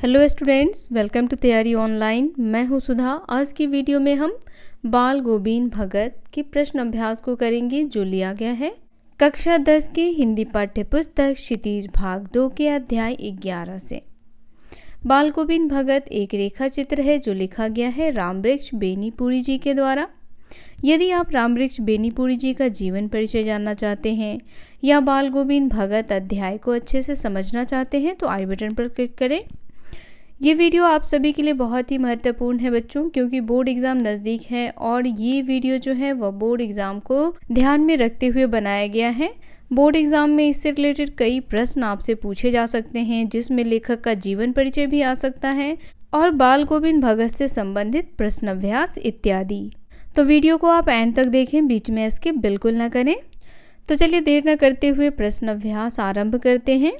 Hello students, welcome to तैयारी online. मैं हूं सुधा। आज की वीडियो में हम बाल गोविंद भगत के प्रश्न अभ्यास को करेंगे जो लिया गया है कक्षा 10 के हिंदी पाठ्य पुस्तक क्षितिज भाग 2 के अध्याय 11 से। बाल गोविंद भगत एक रेखा चित्र है जो लिखा गया है रामवृक्ष बेनीपुरी जी के द्वारा। यदि आप रामवृक्ष बेनीपुरी जी का जीवन परिचय जानना चाहते हैं या बाल गोविंद भगत अध्याय को अच्छे से समझना चाहते हैं तो आई बटन पर क्लिक करें। ये वीडियो आप सभी के लिए बहुत ही महत्वपूर्ण है बच्चों, क्योंकि बोर्ड एग्ज़ाम नज़दीक है और ये वीडियो जो है वह बोर्ड एग्ज़ाम को ध्यान में रखते हुए बनाया गया है। बोर्ड एग्ज़ाम में इससे रिलेटेड कई प्रश्न आपसे पूछे जा सकते हैं, जिसमें लेखक का जीवन परिचय भी आ सकता है और बाल गोविंद भगत से संबंधित प्रश्न अभ्यास इत्यादि। तो वीडियो को आप एंड तक देखें, बीच में स्किप बिल्कुल ना करें। तो चलिए देर न करते हुए प्रश्न अभ्यास आरंभ करते हैं।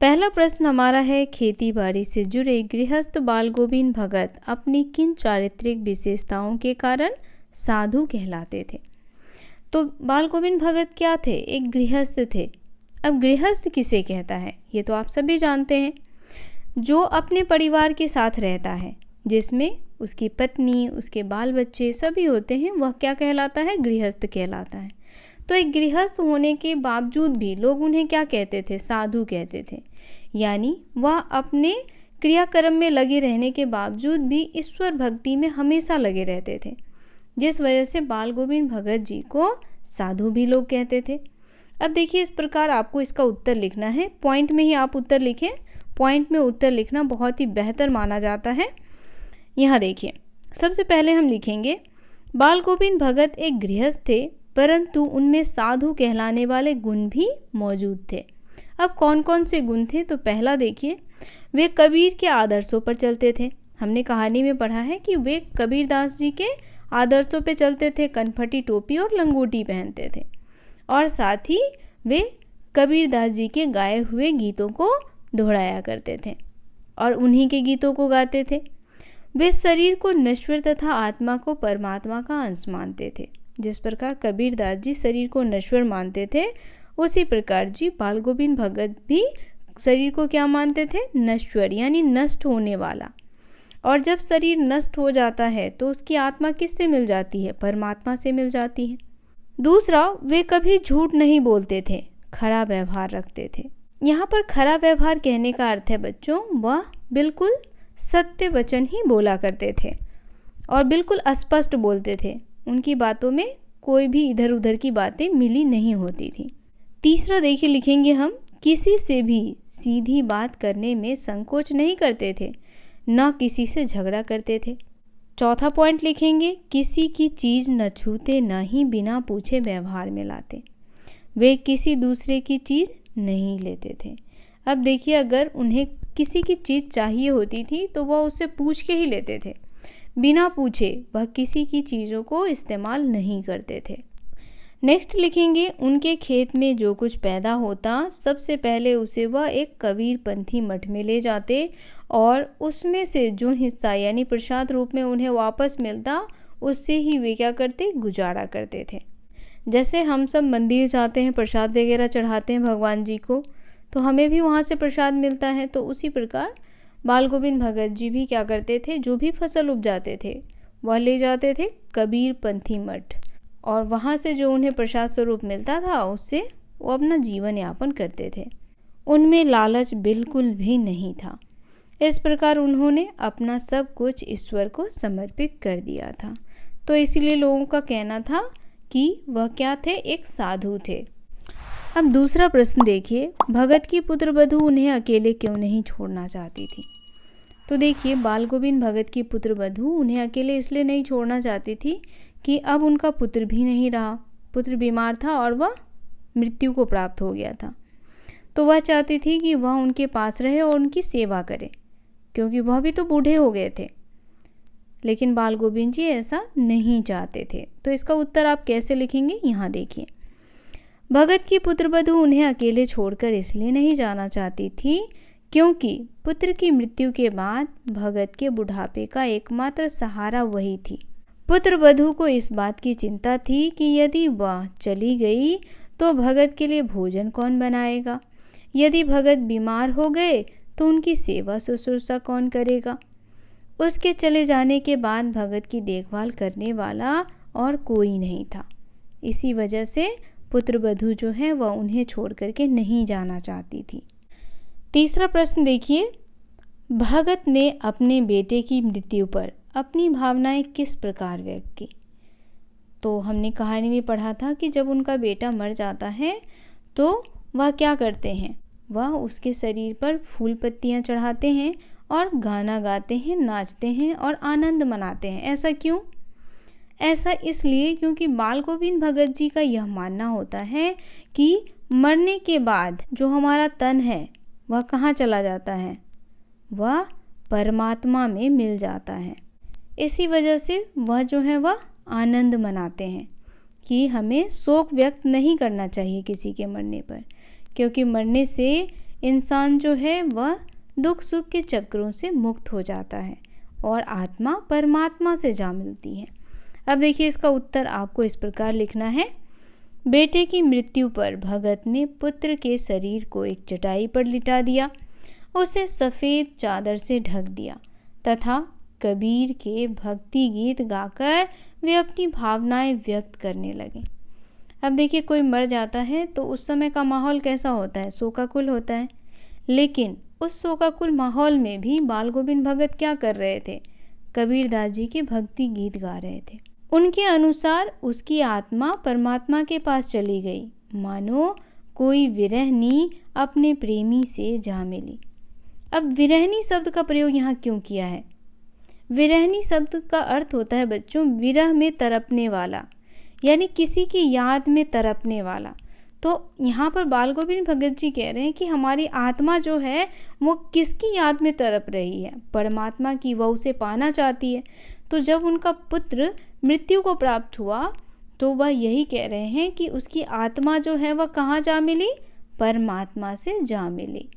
पहला प्रश्न हमारा है, खेती बाड़ी से जुड़े गृहस्थ बाल गोविंद भगत अपनी किन चारित्रिक विशेषताओं के कारण साधु कहलाते थे। तो बाल गोविंद भगत क्या थे? एक गृहस्थ थे। अब गृहस्थ किसे कहता है ये तो आप सभी जानते हैं, जो अपने परिवार के साथ रहता है, जिसमें उसकी पत्नी, उसके बाल बच्चे सभी होते हैं, वह क्या कहलाता है? गृहस्थ कहलाता है। तो एक गृहस्थ होने के बावजूद भी लोग उन्हें क्या कहते थे? साधु कहते थे। यानी वह अपने क्रियाक्रम में लगे रहने के बावजूद भी ईश्वर भक्ति में हमेशा लगे रहते थे, जिस वजह से बाल गोविंद भगत जी को साधु भी लोग कहते थे। अब देखिए, इस प्रकार आपको इसका उत्तर लिखना है। पॉइंट में ही आप उत्तर लिखें। पॉइंट में उत्तर लिखना बहुत ही बेहतर माना जाता है। यहाँ देखिए, सबसे पहले हम लिखेंगे बाल गोविंद भगत एक गृहस्थ थे, परंतु उनमें साधु कहलाने वाले गुण भी मौजूद थे। अब कौन कौन से गुण थे? तो पहला देखिए, वे कबीर के आदर्शों पर चलते थे। हमने कहानी में पढ़ा है कि वे कबीरदास जी के आदर्शों पर चलते थे, कनफटी टोपी और लंगोटी पहनते थे, और साथ ही वे कबीरदास जी के गाए हुए गीतों को दोहराया करते थे और उन्हीं के गीतों को गाते थे। वे शरीर को नश्वर तथा आत्मा को परमात्मा का अंश मानते थे। जिस प्रकार कबीरदास जी शरीर को नश्वर मानते थे, उसी प्रकार जी बाल गोविंद भगत भी शरीर को क्या मानते थे? नश्वर, यानी नष्ट होने वाला। और जब शरीर नष्ट हो जाता है तो उसकी आत्मा किससे मिल जाती है? परमात्मा से मिल जाती है। दूसरा, वे कभी झूठ नहीं बोलते थे, खरा व्यवहार रखते थे। यहाँ पर खरा व्यवहार कहने का अर्थ है बच्चों, वह बिल्कुल सत्य वचन ही बोला करते थे और बिल्कुल स्पष्ट बोलते थे। उनकी बातों में कोई भी इधर उधर की बातें मिली नहीं होती थी। तीसरा देखिए, लिखेंगे हम, किसी से भी सीधी बात करने में संकोच नहीं करते थे, न किसी से झगड़ा करते थे। चौथा पॉइंट लिखेंगे, किसी की चीज़ न छूते, न ही बिना पूछे व्यवहार में लाते। वे किसी दूसरे की चीज़ नहीं लेते थे। अब देखिए, अगर उन्हें किसी की चीज़ चाहिए होती थी तो वह उससे पूछ के ही लेते थे। बिना पूछे वह किसी की चीज़ों को इस्तेमाल नहीं करते थे। नेक्स्ट लिखेंगे, उनके खेत में जो कुछ पैदा होता सबसे पहले उसे वह एक कबीरपंथी मठ में ले जाते और उसमें से जो हिस्सा यानी प्रसाद रूप में उन्हें वापस मिलता, उससे ही वे क्या करते? गुजारा करते थे। जैसे हम सब मंदिर जाते हैं, प्रसाद वगैरह चढ़ाते हैं भगवान जी को, तो हमें भी वहाँ से प्रसाद मिलता है। तो उसी प्रकार बाल गोविंद भगत जी भी क्या करते थे? जो भी फसल उपजाते थे वह ले जाते थे कबीरपंथी मठ, और वहाँ से जो उन्हें प्रसाद स्वरूप मिलता था उससे वो अपना जीवन यापन करते थे। उनमें लालच बिल्कुल भी नहीं था। इस प्रकार उन्होंने अपना सब कुछ ईश्वर को समर्पित कर दिया था। तो इसीलिए लोगों का कहना था कि वह क्या थे? एक साधु थे। अब दूसरा प्रश्न देखिए, भगत की पुत्र वधू उन्हें अकेले क्यों नहीं छोड़ना चाहती थी। तो देखिए, बाल गोविंद भगत की पुत्र वधू उन्हें अकेले इसलिए नहीं छोड़ना चाहती थी कि अब उनका पुत्र भी नहीं रहा। पुत्र बीमार था और वह मृत्यु को प्राप्त हो गया था। तो वह चाहती थी कि वह उनके पास रहे और उनकी सेवा करे, क्योंकि वह भी तो बूढ़े हो गए थे। लेकिन बाल गोविंद जी ऐसा नहीं चाहते थे। तो इसका उत्तर आप कैसे लिखेंगे? यहाँ देखिए, भगत की पुत्र वधू उन्हें अकेले छोड़कर इसलिए नहीं जाना चाहती थी क्योंकि पुत्र की मृत्यु के बाद भगत के बुढ़ापे का एकमात्र सहारा वही थी। पुत्र वधू को इस बात की चिंता थी कि यदि वह चली गई तो भगत के लिए भोजन कौन बनाएगा। यदि भगत बीमार हो गए तो उनकी सेवा शुश्रूषा कौन करेगा। उसके चले जाने के बाद भगत की देखभाल करने वाला और कोई नहीं था। इसी वजह से पुत्र वधू जो है वह उन्हें छोड़ करके नहीं जाना चाहती थी। तीसरा प्रश्न देखिए, भगत ने अपने बेटे की मृत्यु पर अपनी भावनाएं किस प्रकार व्यक्त की। तो हमने कहानी में पढ़ा था कि जब उनका बेटा मर जाता है तो वह क्या करते हैं, वह उसके शरीर पर फूल पत्तियां चढ़ाते हैं और गाना गाते हैं, नाचते हैं और आनंद मनाते हैं। ऐसा क्यों? ऐसा इसलिए क्योंकि बाल गोविंद भगत जी का यह मानना होता है कि मरने के बाद जो हमारा तन है वह कहाँ चला जाता है, वह परमात्मा में मिल जाता है। इसी वजह से वह जो है वह आनंद मनाते हैं कि हमें शोक व्यक्त नहीं करना चाहिए किसी के मरने पर, क्योंकि मरने से इंसान जो है वह दुख सुख के चक्रों से मुक्त हो जाता है और आत्मा परमात्मा से जा मिलती है। अब देखिए इसका उत्तर आपको इस प्रकार लिखना है। बेटे की मृत्यु पर भगत ने पुत्र के शरीर को एक चटाई पर लिटा दिया, उसे सफ़ेद चादर से ढक दिया तथा कबीर के भक्ति गीत गाकर वे अपनी भावनाएं व्यक्त करने लगे। अब देखिए कोई मर जाता है तो उस समय का माहौल कैसा होता है, शोकाकुल होता है। लेकिन उस शोकाकुल माहौल में भी बाल गोविंद भगत क्या कर रहे थे, कबीर दास जी के भक्ति गीत गा रहे थे। उनके अनुसार उसकी आत्मा परमात्मा के पास चली गई, मानो कोई विरहनी अपने प्रेमी से जा मिली। अब विरहनी शब्द का प्रयोग यहाँ क्यों किया है? विरहनी शब्द का अर्थ होता है बच्चों विरह में तड़पने वाला, यानी किसी की याद में तड़पने वाला। तो यहाँ पर बाल गोविंद भगत जी कह रहे हैं कि हमारी आत्मा जो है वो किसकी याद में तड़प रही है, परमात्मा की, वह उसे पाना चाहती है। तो जब उनका पुत्र मृत्यु को प्राप्त हुआ तो वह यही कह रहे हैं कि उसकी आत्मा जो है वह कहाँ जा मिली, परमात्मा से जा मिली।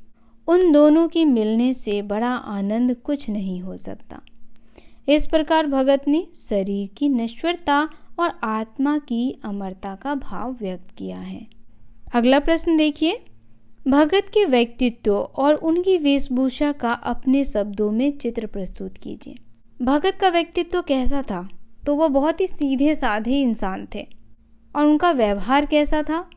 उन दोनों के मिलने से बड़ा आनंद कुछ नहीं हो सकता। इस प्रकार भगत ने शरीर की नश्वरता और आत्मा की अमरता का भाव व्यक्त किया है। अगला प्रश्न देखिए, भगत के व्यक्तित्व और उनकी वेशभूषा का अपने शब्दों में चित्र प्रस्तुत कीजिए। भगत का व्यक्तित्व कैसा था? तो वह बहुत ही सीधे साधे इंसान थे। और उनका व्यवहार कैसा था?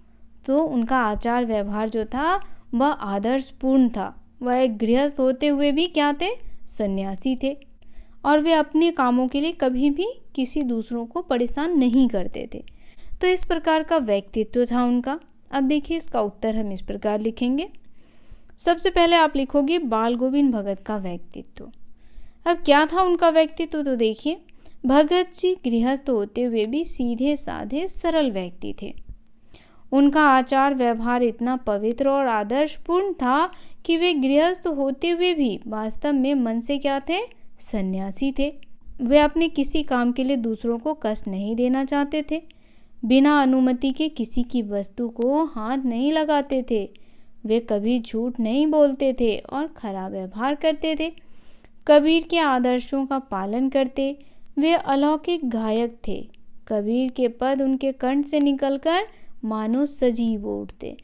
तो उनका आचार व्यवहार जो था वह आदर्शपूर्ण था। वह एक गृहस्थ होते हुए भी क्या थे, सन्यासी थे। और वे अपने कामों के लिए कभी भी किसी दूसरों को परेशान नहीं करते थे। तो इस प्रकार का व्यक्तित्व था उनका। अब देखिए इसका उत्तर हम इस प्रकार लिखेंगे। सबसे पहले आप लिखोगे बाल गोविंद भगत का व्यक्तित्व। अब क्या था उनका व्यक्तित्व? तो देखिए भगत जी गृहस्थ होते हुए भी सीधे साधे सरल व्यक्ति थे। उनका आचार व्यवहार इतना पवित्र और आदर्शपूर्ण था कि वे गृहस्थ होते हुए भी वास्तव में मन से क्या थे, सन्यासी थे। वे अपने किसी काम के लिए दूसरों को कष्ट नहीं देना चाहते थे। बिना अनुमति के किसी की वस्तु को हाथ नहीं लगाते थे। वे कभी झूठ नहीं बोलते थे और खराब व्यवहार करते थे। कबीर के आदर्शों का पालन करते। वे अलौकिक गायक थे। कबीर के पद उनके कंठ से निकलकर मानो सजीव उठते।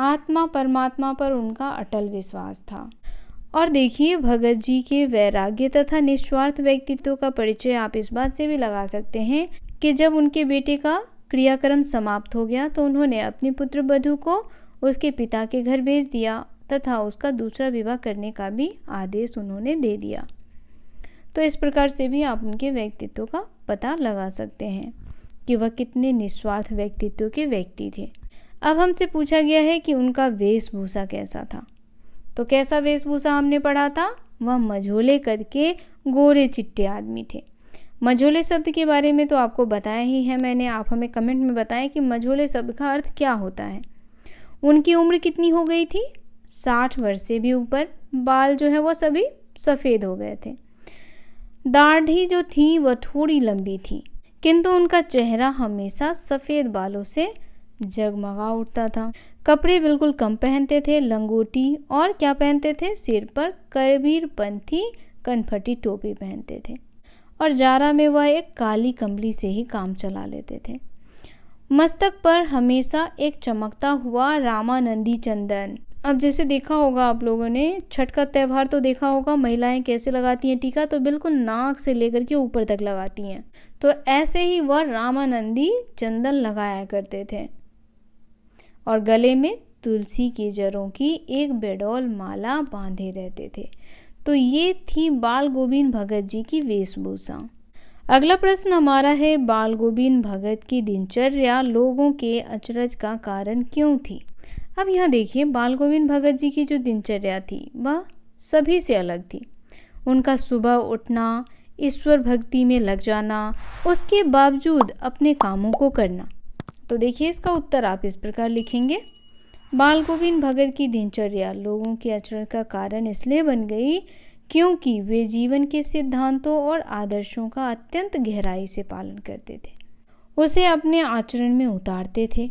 आत्मा परमात्मा पर उनका अटल विश्वास था। और देखिए भगत जी के वैराग्य तथा निस्वार्थ व्यक्तित्व का परिचय आप इस बात से भी लगा सकते हैं कि जब उनके बेटे का क्रियाक्रम समाप्त हो गया तो उन्होंने अपनी पुत्र वधू को उसके पिता के घर भेज दिया तथा उसका दूसरा विवाह करने का भी आदेश उन्होंने दे दिया। तो इस प्रकार से भी आप उनके व्यक्तित्व का पता लगा सकते हैं कि वह कितने निस्वार्थ व्यक्तित्व के व्यक्ति थे। अब हमसे पूछा गया है कि उनका वेशभूषा कैसा था। तो कैसा वेशभूषा हमने पढ़ा था? वह मझोले कद के गोरे चिट्टे आदमी थे। मझोले शब्द के बारे में तो आपको बताया ही है मैंने। आप हमें कमेंट में बताएं कि मझोले शब्द का अर्थ क्या होता है। उनकी उम्र कितनी हो गई थी? 60 वर्ष से भी ऊपर। बाल जो है वो सभी सफ़ेद हो गए थे। दाढ़ी जो थी वह थोड़ी लंबी थी, किंतु उनका चेहरा हमेशा सफ़ेद बालों से जगमगा उठता था। कपड़े बिल्कुल कम पहनते थे, लंगोटी और क्या पहनते थे, सिर पर कबीरपंथी कनफटी टोपी पहनते थे और जारा में वह एक काली कंबली से ही काम चला लेते थे। मस्तक पर हमेशा एक चमकता हुआ रामानंदी चंदन अब जैसे देखा होगा आप लोगों ने, छठ का त्यौहार तो देखा होगा, महिलाएं कैसे लगाती हैं टीका, तो बिल्कुल नाक से लेकर के ऊपर तक लगाती हैं। तो ऐसे ही वह रामानंदी चंदन लगाया करते थे और गले में तुलसी की जड़ों की एक बेडौल माला बांधे रहते थे। तो ये थी बाल गोविंद भगत जी की वेशभूषा। अगला प्रश्न हमारा है, बाल गोविंद भगत की दिनचर्या लोगों के अचरज का कारण क्यों थी। अब यहाँ देखिए, बाल गोविंद भगत जी की जो दिनचर्या थी वह सभी से अलग थी। उनका सुबह उठना, ईश्वर भक्ति में लग जाना, उसके बावजूद अपने कामों को करना। तो देखिए इसका उत्तर आप इस प्रकार लिखेंगे, बाल गोविंद भगत की दिनचर्या लोगों के अचरज का कारण इसलिए बन गई क्योंकि वे जीवन के सिद्धांतों और आदर्शों का अत्यंत गहराई से पालन करते थे, उसे अपने आचरण में उतारते थे।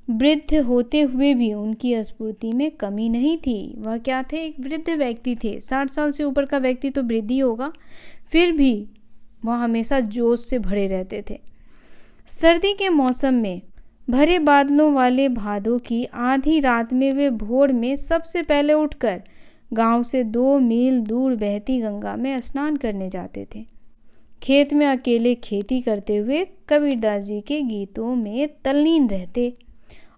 वृद्ध होते हुए भी उनकी स्फूर्ति में कमी नहीं थी। वह क्या थे, एक वृद्ध व्यक्ति थे। 60 साल से ऊपर का व्यक्ति तो वृद्ध ही होगा, फिर भी वह हमेशा जोश से भरे रहते थे। सर्दी के मौसम में भरे बादलों वाले भादों की आधी रात में वे भोर में सबसे पहले उठकर गांव से 2 मील दूर बहती गंगा में स्नान करने जाते थे। खेत में अकेले खेती करते हुए कबीरदास जी के गीतों में तल्लीन रहते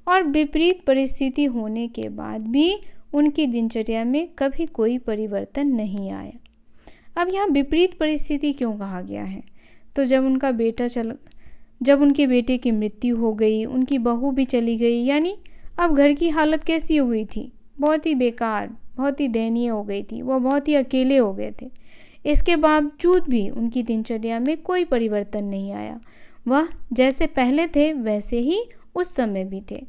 और विपरीत परिस्थिति होने के बाद भी उनकी दिनचर्या में कभी कोई परिवर्तन नहीं आया। अब यहाँ विपरीत परिस्थिति क्यों कहा गया है, तो जब उनके बेटे की मृत्यु हो गई, उनकी बहू भी चली गई, यानी अब घर की हालत कैसी हो गई थी, बहुत ही बेकार, बहुत ही दयनीय हो गई थी। वो बहुत ही अकेले हो गए थे। इसके बावजूद भी उनकी दिनचर्या में कोई परिवर्तन नहीं आया। वह जैसे पहले थे वैसे ही उस समय भी थे।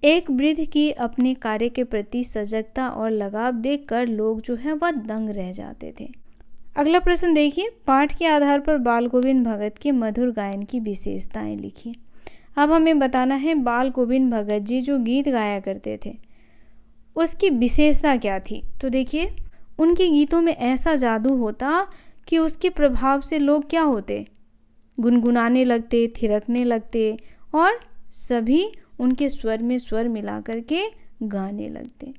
एक वृद्ध की अपने कार्य के प्रति सजगता और लगाव देखकर लोग जो है वह दंग रह जाते थे। अगला प्रश्न देखिए, पाठ के आधार पर बाल गोविंद भगत के मधुर गायन की विशेषताएं लिखिए। अब हमें बताना है बाल गोविंद भगत जी जो गीत गाया करते थे उसकी विशेषता क्या थी। तो देखिए, उनके गीतों में ऐसा जादू होता कि उसके प्रभाव से लोग क्या होते, गुनगुनाने लगते, थिरकने लगते और सभी उनके स्वर में स्वर मिला करके गाने लगते।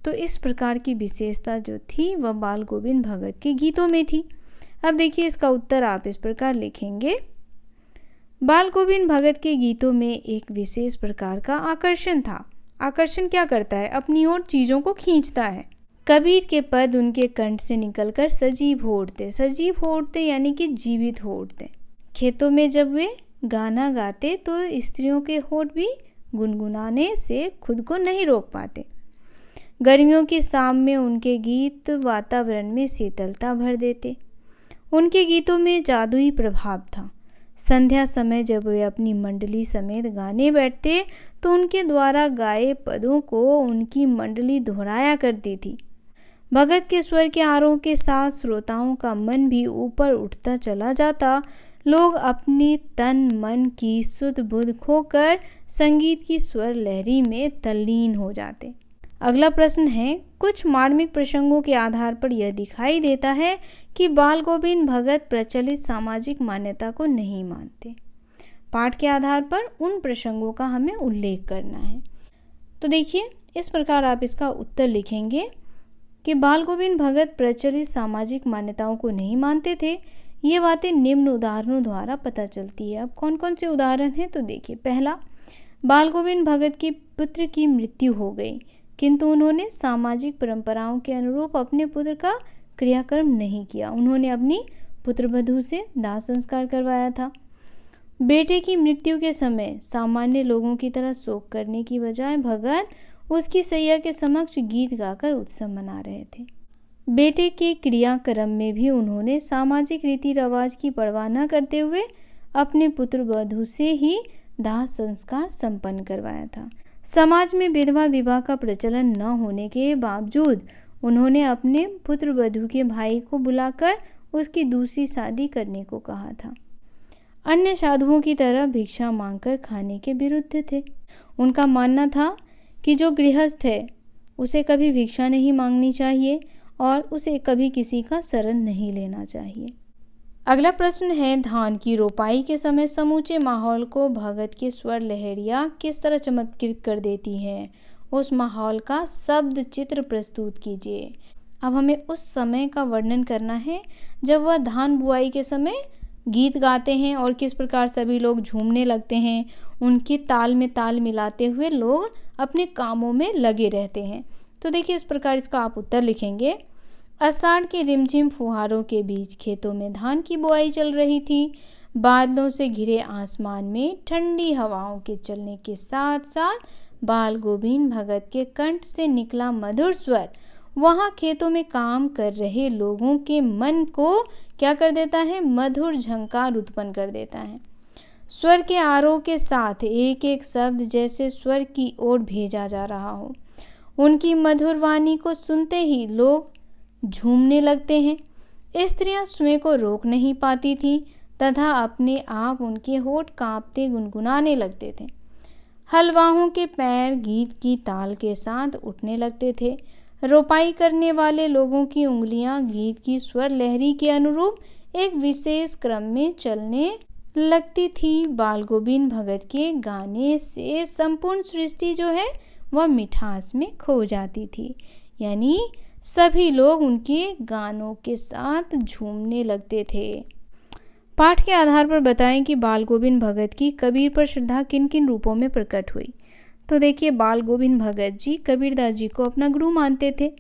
तो इस प्रकार की विशेषता जो थी वह बाल गोविंद भगत के गीतों में थी। अब देखिए इसका उत्तर आप इस प्रकार लिखेंगे, बाल गोविंद भगत के गीतों में एक विशेष प्रकार का आकर्षण था। आकर्षण क्या करता है, अपनी ओर चीज़ों को खींचता है। कबीर के पद उनके कंठ से निकलकर सजीव हो उठते। सजीव हो उठते यानी कि जीवित हो उठते। खेतों में जब वे गाना गाते तो स्त्रियों के होठ भी गुनगुनाने से खुद को नहीं रोक पाते। गर्मियों की शाम में उनके गीत वातावरण में शीतलता भर देते। उनके गीतों में जादुई प्रभाव था। संध्या समय जब वे अपनी मंडली समेत गाने बैठते तो उनके द्वारा गाए पदों को उनकी मंडली दोहराया करती थी। भगत के स्वर के आरोह के साथ श्रोताओं का मन भी ऊपर उठता चला जाता। लोग अपनी तन मन की सुध बुध खोकर संगीत की स्वर लहरी में तल्लीन हो जाते। अगला प्रश्न है, कुछ मार्मिक प्रसंगों के आधार पर यह दिखाई देता है कि बाल गोविंद भगत प्रचलित सामाजिक मान्यता को नहीं मानते। पाठ के आधार पर उन प्रसंगों का हमें उल्लेख करना है। तो देखिए इस प्रकार आप इसका उत्तर लिखेंगे कि बाल गोविंद भगत प्रचलित सामाजिक मान्यताओं को नहीं मानते थे। ये बातें निम्न उदाहरणों द्वारा पता चलती है। अब कौन कौन से उदाहरण हैं, तो देखिए, पहला, बाल गोविंद भगत की पुत्र की मृत्यु हो गई किंतु उन्होंने सामाजिक परंपराओं के अनुरूप अपने पुत्र का क्रियाक्रम नहीं किया। उन्होंने अपनी पुत्रवधू से दाह संस्कार करवाया था। बेटे की मृत्यु के समय सामान्य लोगों की तरह शोक करने की बजाय भगत उसकी सैया के समक्ष गीत गाकर उत्सव मना रहे थे। बेटे के क्रियाक्रम में भी उन्होंने सामाजिक रीति रिवाज की परवाह न करते हुए अपने पुत्र वधू से ही दाह संस्कार संपन्न करवाया था। समाज में विधवा विवाह का प्रचलन न होने के बावजूद उन्होंने अपने पुत्र वधू के भाई को बुलाकर उसकी दूसरी शादी करने को कहा था। अन्य साधुओं की तरह भिक्षा मांगकर खाने के विरुद्ध थे। उनका मानना था कि जो गृहस्थ है उसे कभी भिक्षा नहीं मांगनी चाहिए और उसे कभी किसी का शरण नहीं लेना चाहिए। अगला प्रश्न है, धान की रोपाई के समय समूचे माहौल को भगत के स्वर लहरियाँ किस तरह चमत्कृत कर देती हैं। उस माहौल का शब्द चित्र प्रस्तुत कीजिए। अब हमें उस समय का वर्णन करना है जब वह धान बुआई के समय गीत गाते हैं और किस प्रकार सभी लोग झूमने लगते हैं। उनकी ताल में ताल मिलाते हुए लोग अपने कामों में लगे रहते हैं। तो देखिए इस प्रकार इसका आप उत्तर लिखेंगे। आषाढ़ के रिमझिम फुहारों के बीच खेतों में धान की बुआई चल रही थी। बादलों से घिरे आसमान में ठंडी हवाओं के चलने के साथ साथ बाल गोविंद भगत के कंठ से निकला मधुर स्वर वहां खेतों में काम कर रहे लोगों के मन को क्या कर देता है, मधुर झंकार उत्पन्न कर देता है। स्वर के आरोह के साथ एक एक शब्द जैसे स्वर की ओर भेजा जा रहा हो। उनकी मधुर वाणी को सुनते ही लोग झूमने लगते हैं। स्त्रियां स्वयं को रोक नहीं पाती थी तथा अपने आप उनके होठ कांपते गुनगुनाने लगते थे। हलवाओं के पैर गीत की ताल के साथ उठने लगते थे। रोपाई करने वाले लोगों की उंगलियां गीत की स्वर लहरी के अनुरूप एक विशेष क्रम में चलने लगती थी। बाल गोविंद भगत के गाने से संपूर्ण सृष्टि जो है वह मिठास में खो जाती थी। यानी सभी लोग उनके गानों के साथ झूमने लगते थे। पाठ के आधार पर बताएं कि बाल गोविंद भगत की कबीर पर श्रद्धा किन किन रूपों में प्रकट हुई। तो देखिए बाल गोविंद भगत जी कबीरदास जी को अपना गुरु मानते थे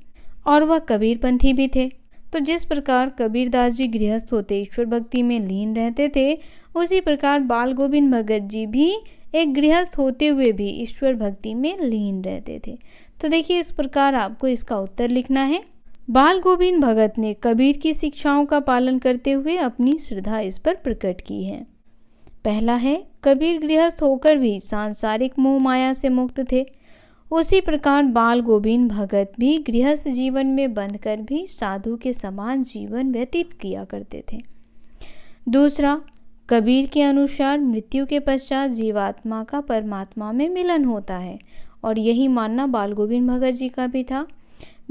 और वह कबीरपंथी भी थे। तो जिस प्रकार कबीरदास जी गृहस्थ होते ईश्वर भक्ति में लीन रहते थे, उसी प्रकार बाल गोविंद भगत जी भी एक गृहस्थ होते हुए भी ईश्वर भक्ति में लीन रहते थे। तो देखिए इस प्रकार आपको इसका उत्तर लिखना है। बाल गोविंद भगत ने कबीर की शिक्षाओं का पालन करते हुए अपनी श्रद्धा इस पर प्रकट की है। पहला है, कबीर गृहस्थ होकर भी सांसारिक मोह माया से मुक्त थे। उसी प्रकार बाल गोविंद भगत भी गृहस्थ जीवन में बंधकर भी साधु के समान जीवन व्यतीत किया करते थे। दूसरा, कबीर के अनुसार मृत्यु के पश्चात जीवात्मा का परमात्मा में मिलन होता है और यही मानना बाल गोविंद भगत जी का भी था।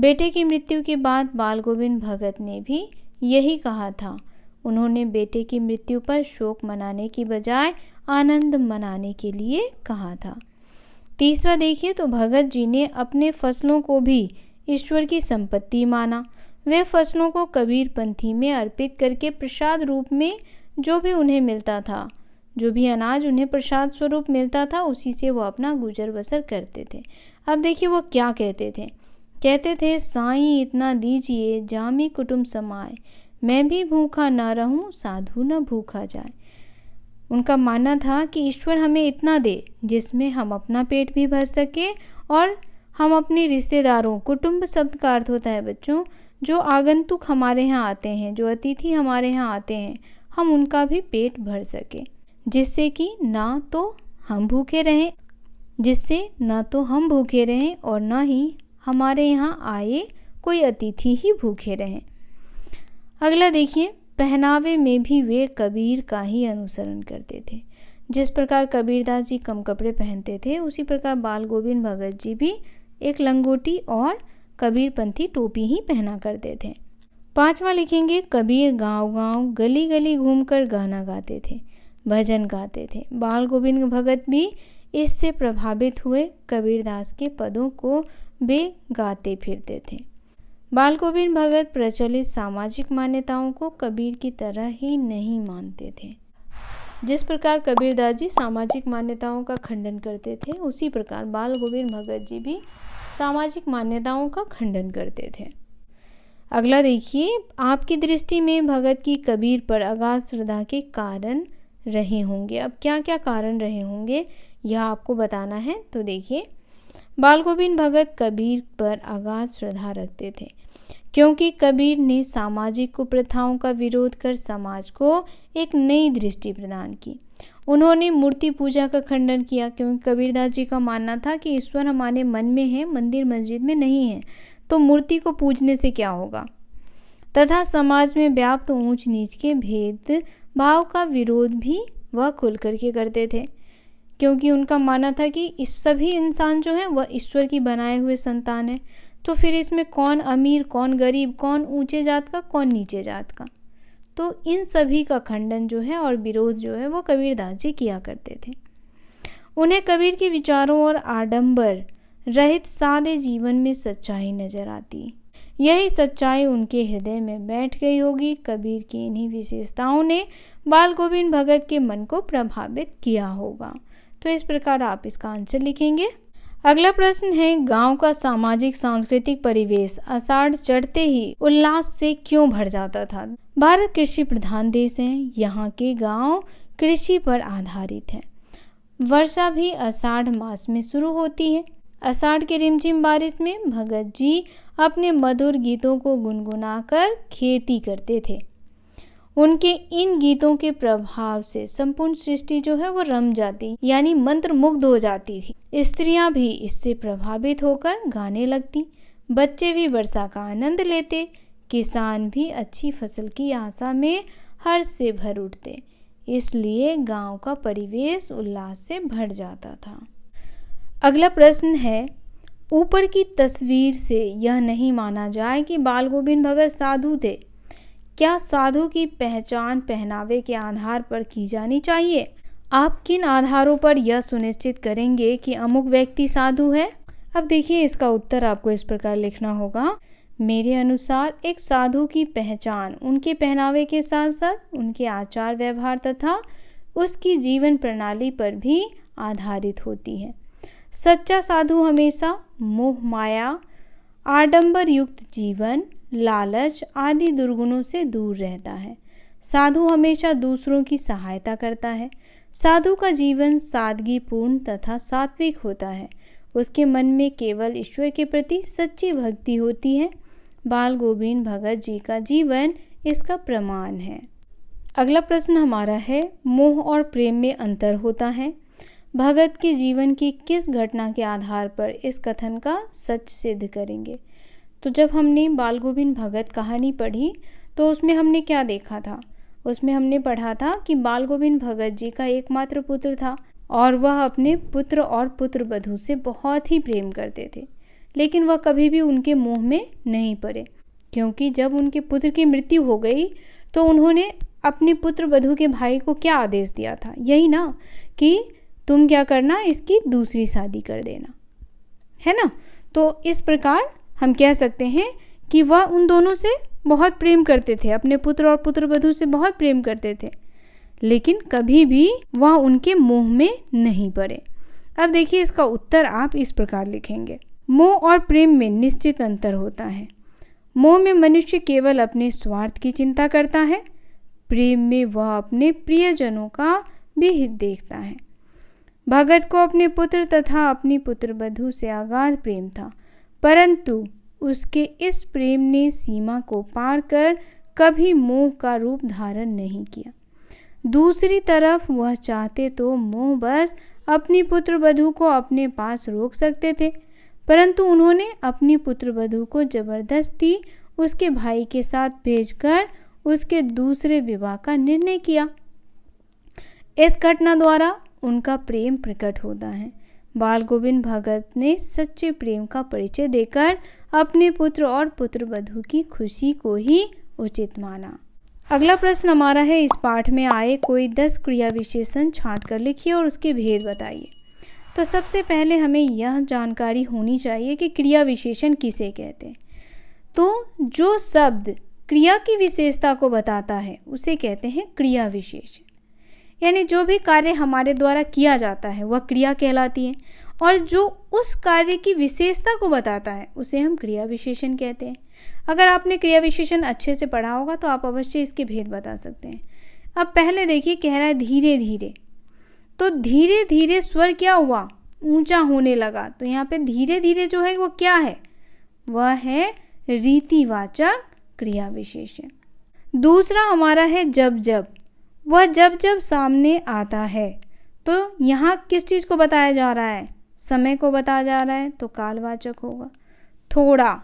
बेटे की मृत्यु के बाद बाल गोविंद भगत ने भी यही कहा था। उन्होंने बेटे की मृत्यु पर शोक मनाने की बजाय आनंद मनाने के लिए कहा था। तीसरा देखिए तो भगत जी ने अपने फसलों को भी ईश्वर की संपत्ति माना। वे फसलों को कबीर पंथी में अर्पित करके प्रसाद रूप में जो भी उन्हें मिलता था, जो भी अनाज उन्हें प्रसाद स्वरूप मिलता था, उसी से वो अपना गुजर बसर करते थे। अब देखिए वो क्या कहते थे, कहते थे साईं इतना दीजिए जामी कुटुंब समाए, मैं भी भूखा न रहूं साधु न भूखा जाए। उनका मानना था कि ईश्वर हमें इतना दे जिसमें हम अपना पेट भी भर सके और हम अपने रिश्तेदारों, कुटुंब शब्द का अर्थ होता है बच्चों, जो आगंतुक हमारे यहाँ आते हैं, जो अतिथि हमारे यहाँ आते हैं, हम उनका भी पेट भर सके, जिससे कि ना तो हम भूखे रहें और ना ही हमारे यहाँ आए कोई अतिथि ही भूखे रहें। अगला देखिए, पहनावे में भी वे कबीर का ही अनुसरण करते थे। जिस प्रकार कबीरदास जी कम कपड़े पहनते थे, उसी प्रकार बाल गोविंद भगत जी भी एक लंगोटी और कबीरपंथी टोपी ही पहना करते थे। पांचवा लिखेंगे, कबीर गांव-गांव गली गली घूमकर गाना गाते थे, भजन गाते थे। बाल गोविंद भगत भी इससे प्रभावित हुए कबीरदास के पदों को वे गाते फिरते थे। बाल गोविंद भगत प्रचलित सामाजिक मान्यताओं को कबीर की तरह ही नहीं मानते थे। जिस प्रकार कबीरदास जी सामाजिक मान्यताओं का खंडन करते थे, उसी प्रकार बाल गोविंद भगत जी भी सामाजिक मान्यताओं का खंडन करते थे। अगला देखिए, आपकी दृष्टि में भगत की कबीर पर अगाध श्रद्धा के कारण रहे होंगे। अब क्या क्या कारण रहे होंगे यह आपको बताना है। तो देखिए, बाल गोविंद भगत कबीर पर अगाध श्रद्धा रखते थे क्योंकि कबीर ने सामाजिक कुप्रथाओं का विरोध कर समाज को एक नई दृष्टि प्रदान की। उन्होंने मूर्ति पूजा का खंडन किया क्योंकि कबीरदास जी का मानना था कि ईश्वर हमारे मन में है, मंदिर मस्जिद में नहीं है, तो मूर्ति को पूजने से क्या होगा। तथा समाज में व्याप्त ऊंच नीच के भेद भाव का विरोध भी वह खुल करके करते थे क्योंकि उनका मानना था कि इस सभी इंसान जो है वह ईश्वर की बनाए हुए संतान है, तो फिर इसमें कौन अमीर, कौन गरीब, कौन ऊंचे जात का, कौन नीचे जात का। तो इन सभी का खंडन जो है और विरोध जो है वो कबीरदास जी किया करते थे। उन्हें कबीर के विचारों और आडंबर रहित सादे जीवन में सच्चाई नजर आती। यही सच्चाई उनके हृदय में बैठ गई होगी। कबीर की इन्हीं विशेषताओं ने बाल गोविंद भगत के मन को प्रभावित किया होगा। तो इस प्रकार आप इसका आंसर लिखेंगे। अगला प्रश्न है, गांव का सामाजिक सांस्कृतिक परिवेश आषाढ़ चढ़ते ही उल्लास से क्यों भर जाता था? भारत कृषि प्रधान देश है। यहाँ के गांव कृषि पर आधारित हैं। वर्षा भी आषाढ़ मास में शुरू होती है। आषाढ़ की रिमझिम बारिश में भगत जी अपने मधुर गीतों को गुनगुनाकर खेती करते थे। उनके इन गीतों के प्रभाव से संपूर्ण सृष्टि जो है वो रम जाती, यानी मंत्र मुग्ध हो जाती थी। स्त्रियां भी इससे प्रभावित होकर गाने लगती, बच्चे भी वर्षा का आनंद लेते, किसान भी अच्छी फसल की आशा में हर्ष से भर उठते। इसलिए गांव का परिवेश उल्लास से भर जाता था। अगला प्रश्न है, ऊपर की तस्वीर से यह नहीं माना जाए कि बाल गोविंद भगत साधु थे। क्या साधु की पहचान पहनावे के आधार पर की जानी चाहिए? आप किन आधारों पर यह सुनिश्चित करेंगे कि अमुक व्यक्ति साधु है? अब देखिए, इसका उत्तर आपको इस प्रकार लिखना होगा। मेरे अनुसार एक साधु की पहचान उनके पहनावे के साथ साथ उनके आचार व्यवहार तथा उसकी जीवन प्रणाली पर भी आधारित होती है। सच्चा साधु हमेशा मोह माया, आडंबर युक्त जीवन, लालच आदि दुर्गुणों से दूर रहता है। साधु हमेशा दूसरों की सहायता करता है। साधु का जीवन सादगीपूर्ण तथा सात्विक होता है। उसके मन में केवल ईश्वर के प्रति सच्ची भक्ति होती है। बाल गोविंद भगत जी का जीवन इसका प्रमाण है। अगला प्रश्न हमारा है, मोह और प्रेम में अंतर होता है। भगत के जीवन की किस घटना के आधार पर इस कथन का सच सिद्ध करेंगे? तो जब हमने बाल गोविंद भगत कहानी पढ़ी तो उसमें हमने क्या देखा था? उसमें हमने पढ़ा था कि बाल गोविंद भगत जी का एकमात्र पुत्र था और वह अपने पुत्र और पुत्र वधू से बहुत ही प्रेम करते थे, लेकिन वह कभी भी उनके मोह में नहीं पड़े, क्योंकि जब उनके पुत्र की मृत्यु हो गई तो उन्होंने अपने पुत्र वधू के भाई को क्या आदेश दिया था? यही ना कि तुम क्या करना, इसकी दूसरी शादी कर देना, है ना। तो इस प्रकार हम कह सकते हैं कि वह उन दोनों से बहुत प्रेम करते थे, अपने पुत्र और पुत्र वधू से बहुत प्रेम करते थे, लेकिन कभी भी वह उनके मोह में नहीं पड़े। अब देखिए, इसका उत्तर आप इस प्रकार लिखेंगे। मोह और प्रेम में निश्चित अंतर होता है। मोह में मनुष्य केवल अपने स्वार्थ की चिंता करता है, प्रेम में वह अपने प्रियजनों का भी हित देखता है। भगत को अपने पुत्र तथा अपनी पुत्र वधू से अगाध प्रेम था, परंतु उसके इस प्रेम ने सीमा को पार कर कभी मोह का रूप धारण नहीं किया। दूसरी तरफ वह चाहते तो मोह बस अपनी पुत्र वधू को अपने पास रोक सकते थे, परंतु उन्होंने अपनी पुत्र वधू को जबरदस्ती उसके भाई के साथ भेजकर उसके दूसरे विवाह का निर्णय किया। इस घटना द्वारा उनका प्रेम प्रकट होता है। बाल गोविंद भगत ने सच्चे प्रेम का परिचय देकर अपने पुत्र और पुत्र वधू की खुशी को ही उचित माना। अगला प्रश्न हमारा है, इस पाठ में आए कोई 10 क्रिया विशेषण छांट कर लिखिए और उसके भेद बताइए। तो सबसे पहले हमें यह जानकारी होनी चाहिए कि क्रिया विशेषण किसे कहते हैं। तो जो शब्द क्रिया की विशेषता को बताता है उसे कहते हैं क्रिया विशेषण, यानी जो भी कार्य हमारे द्वारा किया जाता है वह क्रिया कहलाती है, और जो उस कार्य की विशेषता को बताता है उसे हम क्रिया विशेषण कहते हैं। अगर आपने क्रिया विशेषण अच्छे से पढ़ा होगा तो आप अवश्य इसके भेद बता सकते हैं। अब पहले देखिए, कह रहा है धीरे धीरे, तो धीरे धीरे स्वर क्या हुआ, ऊंचा होने लगा। तो यहाँ पे धीरे धीरे जो है वो क्या है, वह है रीतिवाचक क्रिया विशेषण। दूसरा हमारा है जब जब, वह जब जब सामने आता है तो यहाँ किस चीज़ को बताया जा रहा है, समय को बताया जा रहा है, तो कालवाचक होगा। थोड़ा,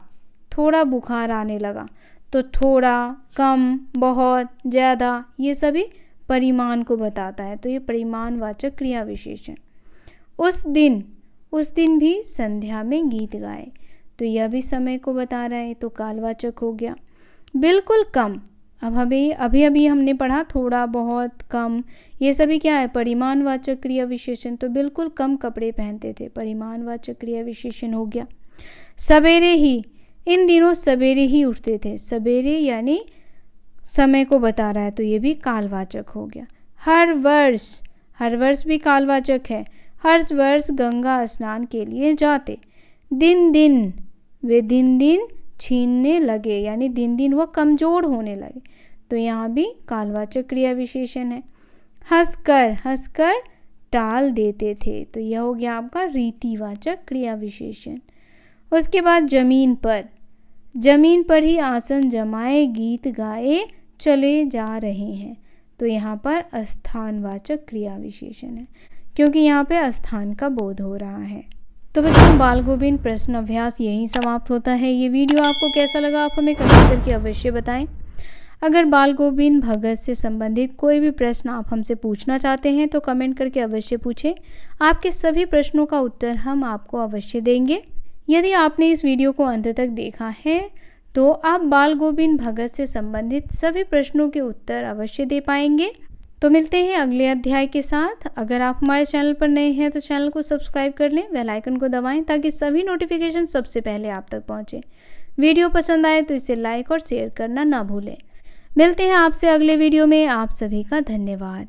थोड़ा बुखार आने लगा, तो थोड़ा, कम, बहुत, ज़्यादा, ये सभी परिमाण को बताता है, तो ये परिमाणवाचक क्रिया विशेषण। उस दिन भी संध्या में गीत गाए, तो यह भी समय को बता रहा है, तो कालवाचक हो गया। बिल्कुल कम, अब अभी हमने पढ़ा थोड़ा, बहुत, कम, ये सभी क्या है, परिमाणवाचक क्रिया विशेषण। तो बिल्कुल कम कपड़े पहनते थे, परिमाणवाचक क्रिया विशेषण हो गया। सवेरे ही, इन दिनों सवेरे ही उठते थे, सवेरे यानी समय को बता रहा है, तो ये भी कालवाचक हो गया। हर वर्ष भी कालवाचक है। हर वर्ष गंगा स्नान के लिए जाते। दिन दिन, वे दिन दिन छीनने लगे, यानी दिन दिन वो कमज़ोर होने लगे, तो यहाँ भी कालवाचक क्रिया विशेषण है। हंसकर टाल देते थे, तो यह हो गया आपका रीतिवाचक क्रिया विशेषण। उसके बाद जमीन पर ही आसन जमाए गीत गाए चले जा रहे हैं, तो यहाँ पर स्थानवाचक क्रिया विशेषण है, क्योंकि यहाँ पे स्थान का बोध हो रहा है। तो बच्चों, बाल गोविंद प्रश्न अभ्यास यहीं समाप्त होता है। ये वीडियो आपको कैसा लगा आप हमें कमेंट करके अवश्य बताएं। अगर बाल गोविंद भगत से संबंधित कोई भी प्रश्न आप हमसे पूछना चाहते हैं तो कमेंट करके अवश्य पूछें। आपके सभी प्रश्नों का उत्तर हम आपको अवश्य देंगे। यदि आपने इस वीडियो को अंत तक देखा है तो आप बाल गोविंद भगत से संबंधित सभी प्रश्नों के उत्तर अवश्य दे पाएंगे। तो मिलते हैं अगले अध्याय के साथ। अगर आप हमारे चैनल पर नए हैं तो चैनल को सब्सक्राइब कर लें, बेल आइकन को दबाएं ताकि सभी नोटिफिकेशन सबसे पहले आप तक पहुंचे। वीडियो पसंद आए तो इसे लाइक और शेयर करना ना भूलें। मिलते हैं आपसे अगले वीडियो में। आप सभी का धन्यवाद।